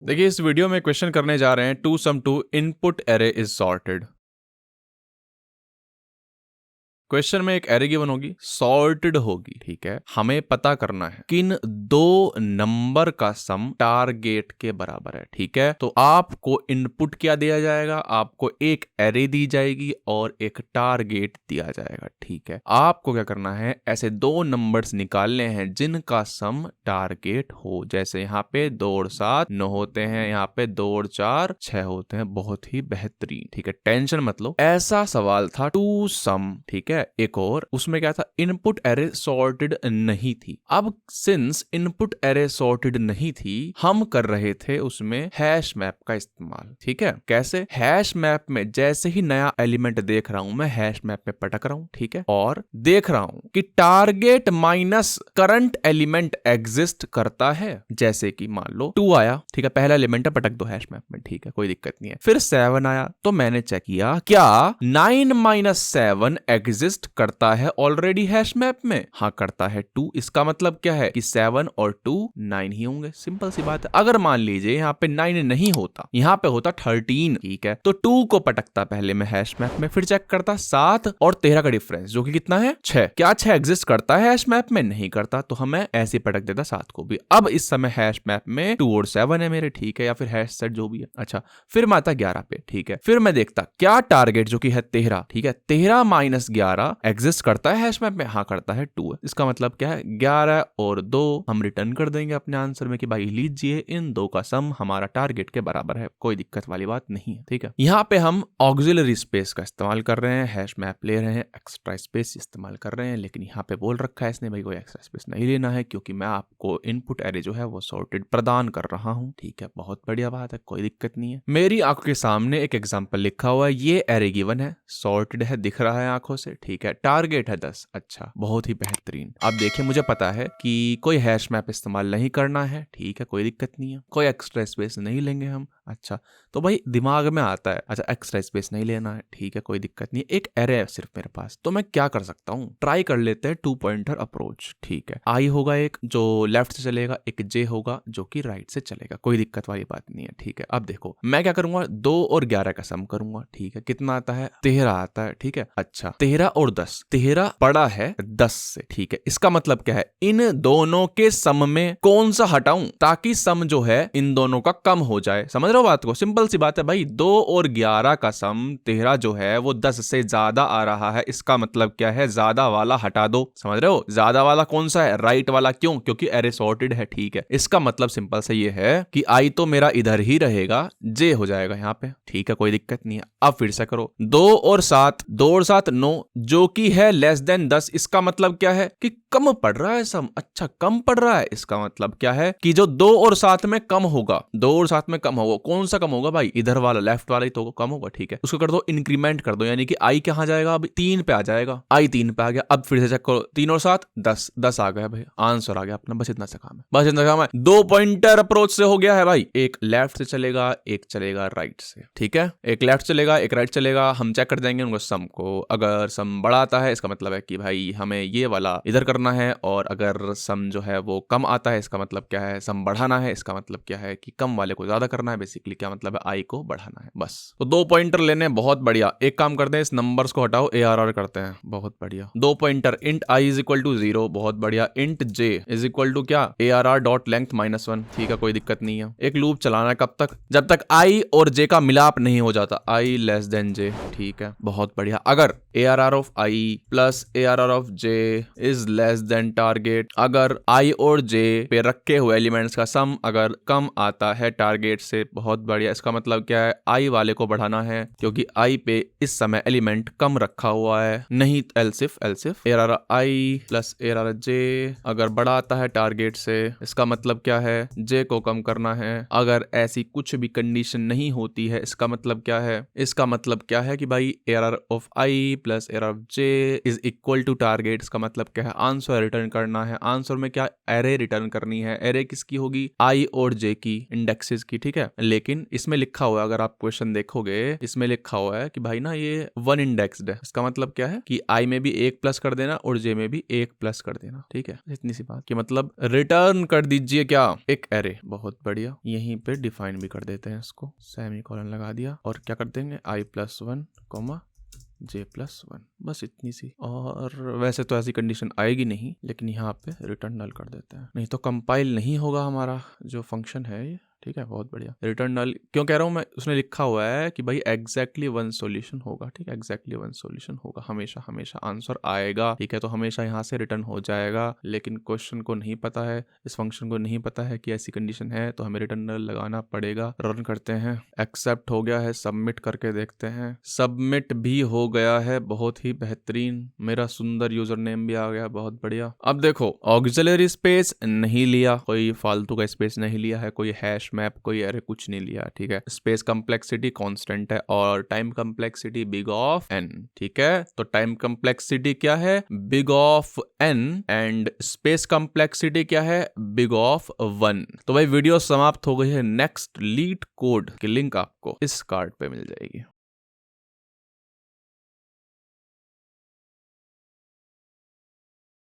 देखिए इस वीडियो में क्वेश्चन करने जा रहे हैं two sum two input array is sorted. Question में एक एरे गिवन होगी, सॉर्टेड होगी, ठीक है। हमें पता करना है किन दो नंबर का सम टारगेट के बराबर है, ठीक है। तो आपको इनपुट क्या दिया जाएगा, आपको एक एरे दी जाएगी और एक टारगेट दिया जाएगा, ठीक है। आपको क्या करना है, ऐसे दो नंबर्स निकालने हैं जिनका सम टारगेट हो। जैसे यहाँ पे 2 और 7 9 होते हैं, यहाँ पे 2 और 4 6 होते हैं। बहुत ही बेहतरीन, ठीक है, टेंशन मत लो। ऐसा सवाल था टू सम, ठीक है। एक और उसमें क्या था, इनपुट एरे सॉर्टेड नहीं थी। अब सिंस इनपुट एरे सॉर्टेड नहीं थी, हम कर रहे थे उसमें हैश मैप का इस्तेमाल, ठीक है। कैसे, हैश मैप में जैसे ही नया एलिमेंट देख रहा हूं मैं हैश मैप में पटक रहा हूं, ठीक है, और देख रहा हूं कि target minus current element exist करता है। जैसे कि मान लो 2 आया, ठीक है, पहला एलिमेंट है, पटक दो हैश मैप में, ठीक है, कोई दिक्कत नहीं है। फिर 7 आया तो मैंने चेक किया क्या 9 माइनस 7 एग्जिस्ट करता है ऑलरेडी हैश मैप में। हाँ करता है 2। इसका मतलब क्या है कि 7 और 2 9 ही होंगे। सिंपल सी बात है। अगर मान लीजिए यहाँ पे 9 नहीं होता, यहाँ पे होता 13, ठीक है, तो 2 को पटकता पहले मैं हैश मैप में, फिर चेक करता 7 और 13 का डिफरेंस जो कि कितना है 6। क्या 6 एग्जिस्ट करता है हैश मैप में? नहीं करता, तो हमें ऐसे पटक देता 7 को भी। अब इस समय हैश मैप में 2 और 7 है मेरे, ठीक है, या फिर हैश सेट जो भी है। अच्छा, फिर मैं आता 11 पे, ठीक है। फिर मैं देखता क्या टारगेट जो कि है 13, ठीक है, 13 माइनस 11 एग्जिस्ट करता है हैश मैप में। हाँ करता है 2 है। इसका मतलब क्या है, 11 और 2 हम रिटर्न कर देंगे अपने आंसर में कि भाई लीजिए इन दो का सम हमारा टारगेट के बराबर है। कोई दिक्कत वाली बात नहीं है, ठीक है। यहाँ पे हम ऑक्सिलरी स्पेस का इस्तेमाल कर रहे हैं, हैश मैप ले रहे हैं, एक्स्ट्रा स्पेस इस्तेमाल कर रहे हैं, लेकिन यहाँ पे बोल रखा है इसने भाई कोई एक्स्ट्रा स्पेस नहीं लेना है क्योंकि मैं आपको इनपुट एरे जो है वो सॉर्टेड प्रदान कर रहा हूँ, ठीक है। बहुत बढ़िया बात है, कोई दिक्कत नहीं है। मेरी आंखों के सामने एक एग्जाम्पल लिखा हुआ है, ये एरे गिवन है, सॉर्टेड है, दिख रहा है आंखों से, ठीक है, टारगेट है 10। अच्छा, बहुत ही बेहतरीन। अब देखिए मुझे पता है कि कोई हैश मैप इस्तेमाल नहीं करना है, ठीक है, कोई दिक्कत नहीं है, कोई एक्स्ट्रा स्पेस नहीं लेंगे हम। अच्छा, तो भाई दिमाग में आता है, अच्छा एक्स्ट्रा स्पेस नहीं लेना है, ठीक है, कोई दिक्कत नहीं है, एक एरे है सिर्फ मेरे पास, तो मैं क्या कर सकता हूँ, ट्राई कर लेते हैं 2 पॉइंटर अप्रोच, ठीक है। आई होगा एक जो लेफ्ट से चलेगा, एक जे होगा जो कि राइट से चलेगा, कोई दिक्कत वाली बात नहीं है, ठीक है। अब देखो मैं क्या करूंगा, 2 और 11 का सम करूंगा, ठीक है, कितना आता है 13 आता है, ठीक है। अच्छा, 13 और 10, 13 बड़ा है 10 से, ठीक है। इसका मतलब क्या है, इन दोनों के सम में कौन सा हटाऊं ताकि सम जो है इन दोनों का कम हो जाए। समझ रहे हो बात को, सिंपल सी बात है भाई, 2 और 11 का सम 13 जो है वो 10 से ज्यादा आ रहा है। इसका मतलब क्या है, ज्यादा वाला हटा दो। समझ रहे हो, ज्यादा वाला कौन सा है, राइट वाला। क्यों? क्योंकि एरे सॉर्टेड है, ठीक है। इसका मतलब सिंपल से ये है कि आई तो मेरा इधर ही रहेगा, जे हो जाएगा यहाँ पे, ठीक है, कोई दिक्कत नहीं है। अब फिर से करो, 2 और 7, 2 और 7 9 जो कि है लेस देन 10। इसका मतलब क्या है कि कम पड़ रहा है सम। अच्छा, कम पड़ रहा है, इसका मतलब क्या है कि जो 2 और 7 में कम होगा, 2 और 7 में कम होगा, कौन सा कम होगा भाई, इधर वाला, लेफ्ट वाला ही तो कम होगा, ठीक है। उसको कर दो इंक्रीमेंट कर दो, यानी कि आई कहां जाएगा, अब 3 पे आ जाएगा। आई 3 पे आ गया। अब फिर से चेक करो, 3 और 7 10, 10 आ गया भाई, आंसर आ गया अपना। बस इतना सा काम है, बस इतना काम है। 2 पॉइंटर अप्रोच से हो गया है भाई, एक लेफ्ट से चलेगा, एक चलेगा राइट से, ठीक है। एक लेफ्ट चलेगा, एक राइट चलेगा, हम चेक कर देंगे उनको सम को। अगर सम बड़ा आता है इसका मतलब है कि भाई हमें ये वाला इधर करना है, और अगर सम जो है वो कम आता है इसका मतलब क्या है, सम बढ़ाना है। इसका मतलब क्या है कि कम वाले को ज्यादा करना है, बेसिकली क्या मतलब है, आई को बढ़ाना है, बस। तो 2 पॉइंटर लेने, बहुत बढ़िया। एक काम करते हैं, इस नंबर्स को हटाओ, ARR करते हैं, बहुत बढ़िया। 2 pointer, int I is equal to 0, बहुत बढ़िया। Int J is equal to क्या, ARR डॉट लेंथ -1, ठीक है, कोई दिक्कत नहीं है। एक लूप चलाना है, कब तक, जब तक आई और जे का मिलाप नहीं हो जाता, आई लेस देन जे, ठीक है, बहुत बढ़िया। अगर ARR of I plus ARR of J is less than target, अगर आई और जे पे रखे हुए एलिमेंट्स का सम अगर कम आता है टारगेट से, बहुत बढ़िया। इसका मतलब क्या है, आई वाले को बढ़ाना है क्योंकि आई पे इस समय एलिमेंट कम रखा हुआ है, नहीं एल्सिफ ARR आई प्लस ARR जे अगर बड़ा आता है टारगेट से, इसका मतलब क्या है, जे को कम करना है। अगर ऐसी कुछ भी कंडीशन नहीं होती है, इसका मतलब क्या है, इसका मतलब क्या है कि भाई ARR of I plus ARR तरफ j is equal to target. इसका मतलब क्या है, आंसर रिटर्न करना है। आंसर में क्या, एरे रिटर्न करनी है। एरे किसकी होगी, i और j की, इंडेक्सेस की, ठीक है। लेकिन इसमें लिखा हुआ है, अगर आप क्वेश्चन देखोगे इसमें लिखा हुआ है कि भाई ना ये वन इंडेक्स्ड है। इसका मतलब क्या है कि i में भी 1 प्लस कर देना और j में भी 1 प्लस कर देना, ठीक है। इतनी सी बात कि मतलब रिटर्न कर दीजिए क्या, एक एरे। बहुत बढ़िया, यहीं पे डिफाइन भी कर देते हैं इसको, सेमीकोलन लगा दिया और क्या कर देंगे, i+1, j+1, बस इतनी सी। और वैसे तो ऐसी कंडीशन आएगी नहीं, लेकिन यहाँ पे रिटर्न नल कर देते हैं, नहीं तो कंपाइल नहीं होगा हमारा जो फंक्शन है ये, ठीक है। बहुत बढ़िया, रिटर्न नल क्यों कह रहा हूँ मैं, उसने लिखा हुआ है कि भाई एग्जैक्टली वन सॉल्यूशन होगा, ठीक है। एग्जैक्टली वन सॉल्यूशन होगा, हमेशा हमेशा आंसर आएगा, ठीक है। तो हमेशा यहाँ से रिटर्न हो जाएगा, लेकिन क्वेश्चन को नहीं पता है, इस फंक्शन को नहीं पता है कि ऐसी कंडीशन है, तो हमें रिटर्न नल लगाना पड़ेगा। रन करते हैं, एक्सेप्ट हो गया है, सबमिट करके देखते हैं। सबमिट भी हो गया है, बहुत ही बेहतरीन, मेरा सुंदर यूजर नेम भी आ गया, बहुत बढ़िया। अब देखो, ऑक्सिलरी स्पेस नहीं लिया, कोई फालतू का स्पेस नहीं लिया है, कोई हैश मैप, कोई एरे, कुछ नहीं लिया, ठीक है। स्पेस कम्प्लेक्सिटी कांस्टेंट है और time complexity big of n, ठीक है। तो टाइम कम्प्लेक्सिटी क्या है, big of n, and space complexity क्या है, बिग ऑफ 1। तो भाई वीडियो समाप्त हो गई है। नेक्स्ट लीड कोड की लिंक आपको इस कार्ड पे मिल जाएगी।